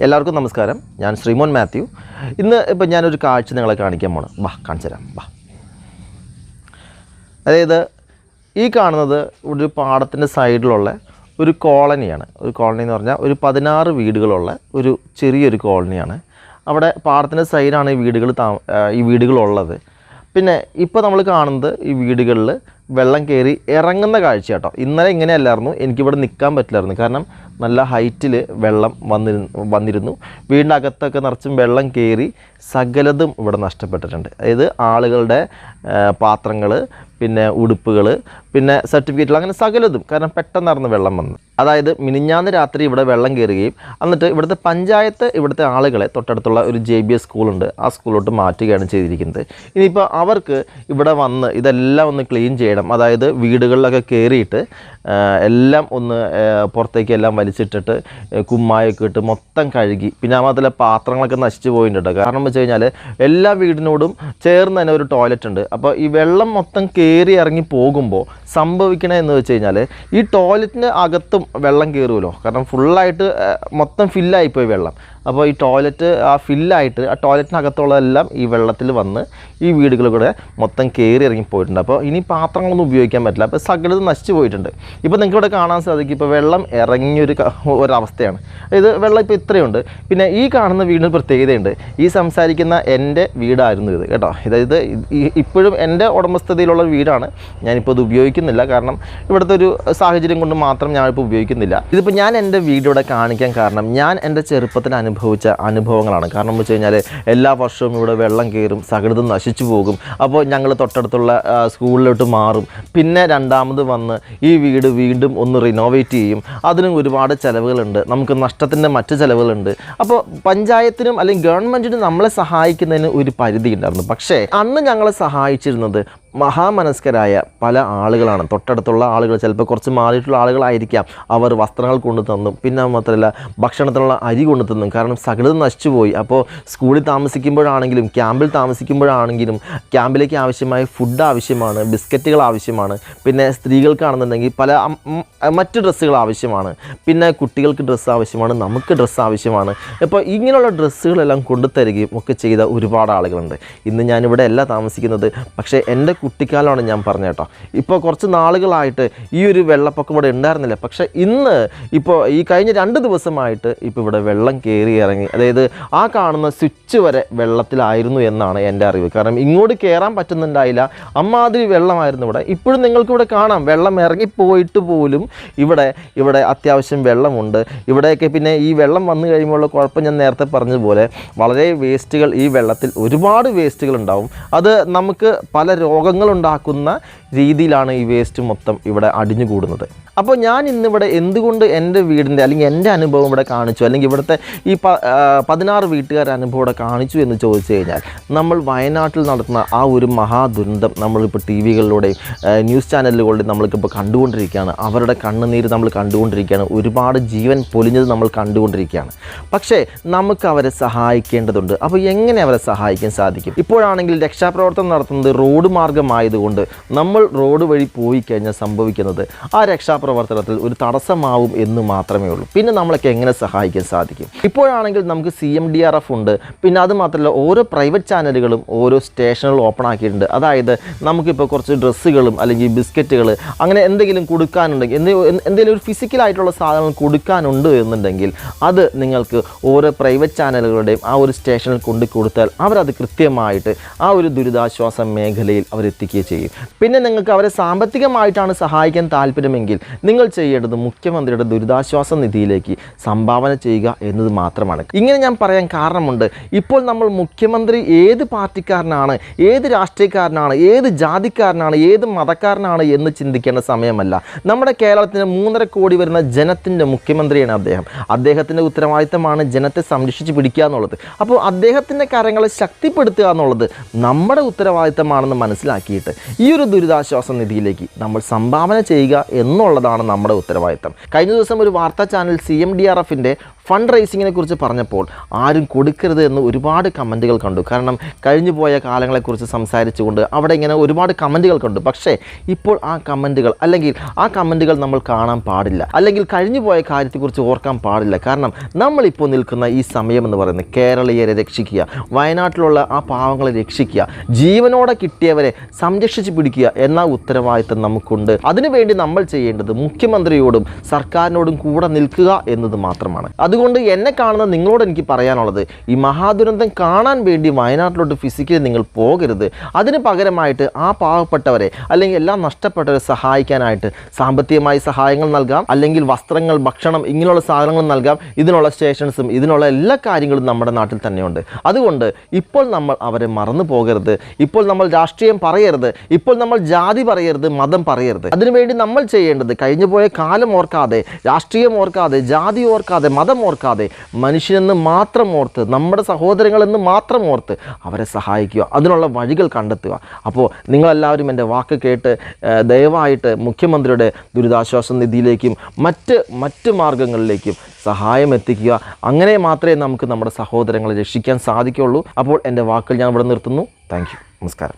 എല്ലാവർക്കും നമസ്കാരം. ഞാൻ ശ്രീമോൻ മാത്യു. ഇന്ന് ഞാനൊരു കാഴ്ച നിങ്ങളെ കാണിക്കാൻ പോകണം. കാണിച്ചു തരാം. അതായത് ഈ കാണുന്നത് ഒരു പാടത്തിൻ്റെ സൈഡിലുള്ള ഒരു കോളനിയാണ്. ഒരു കോളനി എന്ന് പറഞ്ഞാൽ ഒരു 16 വീടുകളുള്ള ഒരു ചെറിയൊരു കോളനിയാണ്. അവിടെ പാടത്തിൻ്റെ സൈഡാണ് ഈ വീടുകളുള്ളത്. പിന്നെ ഇപ്പോൾ നമ്മൾ കാണുന്നത് ഈ വീടുകളിൽ വെള്ളം കയറി ഇറങ്ങുന്ന കാഴ്ച കേട്ടോ. ഇന്നലെ ഇങ്ങനെയല്ലായിരുന്നു, എനിക്കിവിടെ നിൽക്കാൻ പറ്റില്ലായിരുന്നു. കാരണം നല്ല ഹൈറ്റിൽ വെള്ളം വന്നിരുന്നു. വീടിൻ്റെ അകത്തൊക്കെ നിറച്ചും വെള്ളം കയറി സകലതും ഇവിടെ നഷ്ടപ്പെട്ടിട്ടുണ്ട്. അതായത് ആളുകളുടെ പാത്രങ്ങൾ, പിന്നെ ഉടുപ്പുകൾ, പിന്നെ സർട്ടിഫിക്കറ്റുകൾ, അങ്ങനെ സകലതും. കാരണം പെട്ടെന്നായിരുന്നു വെള്ളം വന്നത്. അതായത് മിനിഞ്ഞാന്ന് രാത്രി ഇവിടെ വെള്ളം കയറുകയും എന്നിട്ട് ഇവിടുത്തെ പഞ്ചായത്ത് ഇവിടുത്തെ ആളുകളെ തൊട്ടടുത്തുള്ള ഒരു JBS സ്കൂളുണ്ട്, ആ സ്കൂളിലോട്ട് മാറ്റുകയാണ് ചെയ്തിരിക്കുന്നത്. ഇനിയിപ്പോൾ അവർക്ക് ഇവിടെ വന്ന് ഇതെല്ലാം ഒന്ന് ക്ലീൻ ചെയ്യണം. അതായത് വീടുകളിലൊക്കെ കയറിയിട്ട് എല്ലാം ഒന്ന് പുറത്തേക്ക് എല്ലാം വലിച്ചിട്ടിട്ട് കുമ്മായൊക്കെ ഇട്ട് മൊത്തം കഴുകി. പിന്നെ അതിലെ പാത്രങ്ങളൊക്കെ നശിച്ചു പോയിട്ടുണ്ട്. കാരണം വെച്ച് കഴിഞ്ഞാൽ എല്ലാ വീടിനോടും ചേർന്ന് തന്നെ ഒരു ടോയ്ലറ്റ് ഉണ്ട്. അപ്പോൾ ഈ വെള്ളം മൊത്തം കയറി ഇറങ്ങി പോകുമ്പോൾ സംഭവിക്കണമെന്ന് വെച്ച് കഴിഞ്ഞാൽ ഈ ടോയ്ലറ്റിന് അകത്തും വെള്ളം കയറുമല്ലോ. കാരണം ഫുള്ളായിട്ട് മൊത്തം ഫില്ലായിപ്പോയി വെള്ളം. അപ്പോൾ ഈ ടോയ്ലറ്റ് ഫില്ലായിട്ട് ആ ടോയ്ലറ്റിനകത്തുള്ളതെല്ലാം ഈ വെള്ളത്തിൽ വന്ന് ഈ വീടുകളിലൂടെ മൊത്തം കയറി ഇറങ്ങിപ്പോയിട്ടുണ്ട്. അപ്പോൾ ഇനി പാത്രങ്ങളൊന്നും ഉപയോഗിക്കാൻ പറ്റില്ല. അപ്പോൾ സകലത് നശിച്ചു പോയിട്ടുണ്ട്. ഇപ്പോൾ നിങ്ങൾക്ക് ഇവിടെ കാണാൻ സാധിക്കും, ഇപ്പോൾ വെള്ളം ഒരവസ്ഥയാണ്. അതായത് വെള്ളം ഇപ്പോൾ ഇത്രയുണ്ട്. പിന്നെ ഈ കാണുന്ന വീടിന് പ്രത്യേകതയുണ്ട്. ഈ സംസാരിക്കുന്ന എൻ്റെ വീടായിരുന്നു ഇത് കേട്ടോ. അതായത് ഇപ്പോഴും എൻ്റെ ഉടമസ്ഥതയിലുള്ള വീടാണ്. ഞാനിപ്പോൾ ഇത് ഉപയോഗിക്കുന്നില്ല. കാരണം ഇവിടുത്തെ ഒരു സാഹചര്യം കൊണ്ട് മാത്രം ഞാനിപ്പോൾ ഉപയോഗിക്കുന്നില്ല. ഇതിപ്പോൾ ഞാൻ എൻ്റെ വീടിവിടെ കാണിക്കാൻ കാരണം ഞാൻ എൻ്റെ ചെറുപ്പത്തിൽ അനുഭവിച്ച അനുഭവങ്ങളാണ്. കാരണം എന്ന് വെച്ച് കഴിഞ്ഞാൽ എല്ലാ വർഷവും ഇവിടെ വെള്ളം കയറും, സകലതും നശിച്ചു പോകും. അപ്പോൾ ഞങ്ങൾ തൊട്ടടുത്തുള്ള സ്കൂളിലോട്ട് മാറും. പിന്നെ രണ്ടാമത് വന്ന് ഈ വീട് വീണ്ടും ഒന്ന് റിനോവേറ്റ് ചെയ്യും. അതിനും ഒരുപാട് ചിലവുകളുണ്ട്. നമുക്ക് നഷ്ടത്തിൻ്റെ മറ്റ് ചിലവുകളുണ്ട്. അപ്പോൾ പഞ്ചായത്തിനും അല്ലെങ്കിൽ ഗവൺമെൻറ്റിനും നമ്മളെ സഹായിക്കുന്നതിന് ഒരു പരിധി ഉണ്ടായിരുന്നു. പക്ഷേ അന്ന് ഞങ്ങളെ സഹായിച്ചിരുന്നത് മഹാമനസ്കരായ പല ആളുകളാണ്. തൊട്ടടുത്തുള്ള ആളുകൾ, ചിലപ്പോൾ കുറച്ച് മാറിയിട്ടുള്ള ആളുകളായിരിക്കാം. അവർ വസ്ത്രങ്ങൾ കൊണ്ടു തന്നും, പിന്നെ മാത്രമല്ല ഭക്ഷണത്തിനുള്ള അരി കൊണ്ടു തന്നും. കാരണം സകലതും നശിച്ചുപോയി. അപ്പോൾ സ്കൂളിൽ താമസിക്കുമ്പോഴാണെങ്കിലും ക്യാമ്പിൽ താമസിക്കുമ്പോഴാണെങ്കിലും ക്യാമ്പിലേക്ക് ആവശ്യമായ ഫുഡ് ആവശ്യമാണ്, ബിസ്ക്കറ്റുകൾ ആവശ്യമാണ്. പിന്നെ സ്ത്രീകൾക്കാണെന്നുണ്ടെങ്കിൽ പല മറ്റ് ഡ്രസ്സുകൾ ആവശ്യമാണ്. പിന്നെ കുട്ടികൾക്ക് ഡ്രസ്സ് ആവശ്യമാണ്, നമുക്ക് ഡ്രസ്സ് ആവശ്യമാണ്. അപ്പോൾ ഇങ്ങനെയുള്ള ഡ്രസ്സുകളെല്ലാം കൊണ്ടുതരികയും ഒക്കെ ചെയ്ത ഒരുപാട് ആളുകളുണ്ട്. ഇന്ന് ഞാനിവിടെ അല്ല താമസിക്കുന്നത്. പക്ഷേ എൻ്റെ കുട്ടിക്കാലമാണ് ഞാൻ പറഞ്ഞ കേട്ടോ. ഇപ്പോൾ കുറച്ച് നാളുകളായിട്ട് ഈ ഒരു വെള്ളപ്പൊക്കം ഇവിടെ ഉണ്ടായിരുന്നില്ല. പക്ഷേ ഇന്ന് ഇപ്പോൾ ഈ കഴിഞ്ഞ 2 ദിവസമായിട്ട് ഇപ്പോൾ ഇവിടെ വെള്ളം കയറി ഇറങ്ങി. അതായത് ആ കാണുന്ന സ്വിച്ച് വരെ വെള്ളത്തിലായിരുന്നു എന്നാണ് എൻ്റെ അറിവ്. കാരണം ഇങ്ങോട്ട് കയറാൻ പറ്റുന്നുണ്ടായില്ല, അമ്മാതിരി വെള്ളമായിരുന്നു ഇവിടെ. ഇപ്പോഴും നിങ്ങൾക്കിവിടെ കാണാം, വെള്ളം ഇറങ്ങിപ്പോയിട്ട് പോലും ഇവിടെ അത്യാവശ്യം വെള്ളമുണ്ട്. ഇവിടെയൊക്കെ പിന്നെ ഈ വെള്ളം വന്നു കഴിയുമ്പോഴുള്ള കുഴപ്പം ഞാൻ നേരത്തെ പറഞ്ഞതുപോലെ വളരെ വേസ്റ്റുകൾ, ഈ വെള്ളത്തിൽ ഒരുപാട് വേസ്റ്റുകൾ ഉണ്ടാവും. അത് നമുക്ക് പല രോഗങ്ങളുണ്ടാക്കുന്ന രീതിയിലാണ് ഈ വേസ്റ്റ് മൊത്തം ഇവിടെ അടിഞ്ഞുകൂടുന്നത്. അപ്പോൾ ഞാൻ ഇന്നിവിടെ എന്തുകൊണ്ട് എൻ്റെ വീടിൻ്റെ അല്ലെങ്കിൽ എൻ്റെ അനുഭവം ഇവിടെ കാണിച്ചു, അല്ലെങ്കിൽ ഇവിടുത്തെ ഈ 16 വീട്ടുകാരുടെ അനുഭവം ഇവിടെ കാണിച്ചു എന്ന് ചോദിച്ചു കഴിഞ്ഞാൽ, നമ്മൾ വയനാട്ടിൽ നടത്തുന്ന ആ ഒരു മഹാദുരന്തം നമ്മളിപ്പോൾ TV-കളിലൂടെയും ന്യൂസ് ചാനലുകളിലൂടെയും നമ്മൾക്കിപ്പോൾ കണ്ടുകൊണ്ടിരിക്കുകയാണ്. അവരുടെ കണ്ണുനീര് നമ്മൾ കണ്ടുകൊണ്ടിരിക്കുകയാണ്. ഒരുപാട് ജീവൻ പൊലിഞ്ഞത് നമ്മൾ കണ്ടുകൊണ്ടിരിക്കുകയാണ്. പക്ഷേ നമുക്ക് അവരെ സഹായിക്കേണ്ടതുണ്ട്. അപ്പോൾ എങ്ങനെ അവരെ സഹായിക്കാൻ സാധിക്കും? ഇപ്പോഴാണെങ്കിൽ രക്ഷാപ്രവർത്തനം നടത്തുന്നത് റോഡ് മാർഗമായതുകൊണ്ട് നമ്മൾ റോഡ് വഴി പോയി കഴിഞ്ഞാൽ സംഭവിക്കുന്നത് ആ രക്ഷാപ്രവർത്തനത്തിൽ ഒരു തടസ്സമാവും എന്ന് മാത്രമേ ഉള്ളൂ. പിന്നെ നമ്മളൊക്കെ എങ്ങനെ സഹായിക്കാൻ സാധിക്കും? ഇപ്പോഴാണെങ്കിൽ നമുക്ക് CMDRF ഉണ്ട്. പിന്നെ അത് മാത്രമല്ല, ഓരോ പ്രൈവറ്റ് ചാനലുകളും ഓരോ സ്റ്റേഷനുകൾ ഓപ്പൺ ആക്കിയിട്ടുണ്ട്. അതായത് നമുക്കിപ്പോൾ കുറച്ച് ഡ്രസ്സുകളും അല്ലെങ്കിൽ ബിസ്ക്കറ്റുകൾ അങ്ങനെ എന്തെങ്കിലും കൊടുക്കാനുണ്ടെങ്കിൽ, എന്തെങ്കിലും ഒരു ഫിസിക്കലായിട്ടുള്ള സാധനങ്ങൾ കൊടുക്കാനുണ്ട് എന്നുണ്ടെങ്കിൽ അത് നിങ്ങൾക്ക് ഓരോ പ്രൈവറ്റ് ചാനലുകളുടെയും ആ ഒരു സ്റ്റേഷനിൽ കൊടുത്താൽ അവരത് കൃത്യമായിട്ട് ആ ഒരു ദുരിതാശ്വാസ മേഖലയിൽ അവരെത്തിക്കുകയും ചെയ്യും. പിന്നെ നിങ്ങൾക്ക് അവരെ സാമ്പത്തികമായിട്ടാണ് സഹായിക്കാൻ താല്പര്യമെങ്കിൽ നിങ്ങൾ ചെയ്യേണ്ടത് മുഖ്യമന്ത്രിയുടെ ദുരിതാശ്വാസ നിധിയിലേക്ക് സംഭാവന ചെയ്യുക എന്നത് മാത്രമാണ്. ഇങ്ങനെ ഞാൻ പറയാൻ കാരണമുണ്ട്. ഇപ്പോൾ നമ്മൾ മുഖ്യമന്ത്രി ഏത് പാർട്ടിക്കാരനാണ്, ഏത് രാഷ്ട്രീയക്കാരനാണ്, ഏത് ജാതിക്കാരനാണ്, ഏത് മതക്കാരനാണ് എന്ന് ചിന്തിക്കേണ്ട സമയമല്ല. നമ്മുടെ കേരളത്തിന് 3.5 കോടി വരുന്ന ജനത്തിൻ്റെ മുഖ്യമന്ത്രിയാണ് അദ്ദേഹം. അദ്ദേഹത്തിൻ്റെ ഉത്തരവാദിത്തമാണ് ജനത്തെ സംരക്ഷിച്ച് പിടിക്കുക എന്നുള്ളത്. അപ്പോൾ അദ്ദേഹത്തിൻ്റെ കാര്യങ്ങളെ ശക്തിപ്പെടുത്തുക എന്നുള്ളത് നമ്മുടെ ഉത്തരവാദിത്തമാണെന്ന് മനസ്സിലാക്കിയിട്ട് ഈ ഒരു ദുരിതാശ്വാസ നിധിയിലേക്ക് നമ്മൾ സംഭാവന ചെയ്യുക എന്നുള്ളതാണ് നമ്മുടെ ഉത്തരവാദിത്തം. കഴിഞ്ഞ ദിവസം ഒരു വാർത്താ ചാനൽ CMDRFൻ്റെ ഫണ്ട് റൈസിങ്ങിനെ കുറിച്ച് പറഞ്ഞപ്പോൾ ആരും കൊടുക്കരുത് എന്ന് ഒരുപാട് കമൻറ്റുകൾ കണ്ടു. കാരണം കഴിഞ്ഞു പോയ കാലങ്ങളെക്കുറിച്ച് സംസാരിച്ചുകൊണ്ട് അവിടെ ഇങ്ങനെ ഒരുപാട് കമൻറ്റുകൾ കണ്ടു. പക്ഷേ ഇപ്പോൾ ആ കമൻറ്റുകൾ നമ്മൾ കാണാൻ പാടില്ല, അല്ലെങ്കിൽ കഴിഞ്ഞു പോയ കാര്യത്തെക്കുറിച്ച് ഓർക്കാൻ പാടില്ല. കാരണം നമ്മളിപ്പോൾ നിൽക്കുന്ന ഈ സമയം എന്ന് പറയുന്നത് കേരളീയരെ രക്ഷിക്കുക, വയനാട്ടിലുള്ള ആ പാവങ്ങളെ രക്ഷിക്കുക, ജീവനോടെ കിട്ടിയവരെ സംരക്ഷിച്ച് പിടിക്കുക എന്ന ഉത്തരവാദിത്തം നമുക്കുണ്ട്. അതിനുവേണ്ടി നമ്മൾ ചെയ്യേണ്ടത് മുഖ്യമന്ത്രിയോടും സർക്കാരിനോടും കൂടെ നിൽക്കുക എന്നത് മാത്രമാണ്. അതുകൊണ്ട് എന്നെ കാണുന്ന നിങ്ങളോട് എനിക്ക് പറയാനുള്ളത്, ഈ മഹാദുരന്തം കാണാൻ വേണ്ടി വയനാട്ടിലോട്ട് ഫിസിക്കലി നിങ്ങൾ പോകരുത്. അതിന് പകരമായിട്ട് ആ പാവപ്പെട്ടവരെ അല്ലെങ്കിൽ എല്ലാം നഷ്ടപ്പെട്ടവരെ സഹായിക്കാനായിട്ട് സാമ്പത്തികമായി സഹായങ്ങൾ നൽകാം, അല്ലെങ്കിൽ വസ്ത്രങ്ങൾ, ഭക്ഷണം, ഇങ്ങനെയുള്ള സാധനങ്ങൾ നൽകാം. ഇതിനുള്ള സ്റ്റേഷൻസും ഇതിനുള്ള എല്ലാ കാര്യങ്ങളും നമ്മുടെ നാട്ടിൽ തന്നെയുണ്ട്. അതുകൊണ്ട് ഇപ്പോൾ നമ്മൾ അവരെ മറന്നു പോകരുത്. ഇപ്പോൾ നമ്മൾ രാഷ്ട്രീയം പറയരുത്, ഇപ്പോൾ നമ്മൾ ജാതി പറയരുത്, മതം പറയരുത്. അതിനുവേണ്ടി നമ്മൾ ചെയ്യേണ്ടത് കഴിഞ്ഞു പോയ കാലം ഓർക്കാതെ, രാഷ്ട്രീയം ഓർക്കാതെ, ജാതി ഓർക്കാതെ, മതം ഓർക്കാതെ, മനുഷ്യനെന്ന് മാത്രം ഓർത്ത്, നമ്മുടെ സഹോദരങ്ങളെന്ന് മാത്രം ഓർത്ത് അവരെ സഹായിക്കുക, അതിനുള്ള വഴികൾ കണ്ടെത്തുക. അപ്പോൾ നിങ്ങളെല്ലാവരും എൻ്റെ വാക്ക് കേട്ട് ദയവായിട്ട് മുഖ്യമന്ത്രിയുടെ ദുരിതാശ്വാസ നിധിയിലേക്കും മറ്റ് മാർഗങ്ങളിലേക്കും സഹായം എത്തിക്കുക. അങ്ങനെ മാത്രമേ നമുക്ക് നമ്മുടെ സഹോദരങ്ങളെ രക്ഷിക്കാൻ സാധിക്കുകയുള്ളൂ. അപ്പോൾ എൻ്റെ വാക്കുകൾ ഞാൻ ഇവിടെ നിർത്തുന്നു. Thank you. നമസ്കാരം.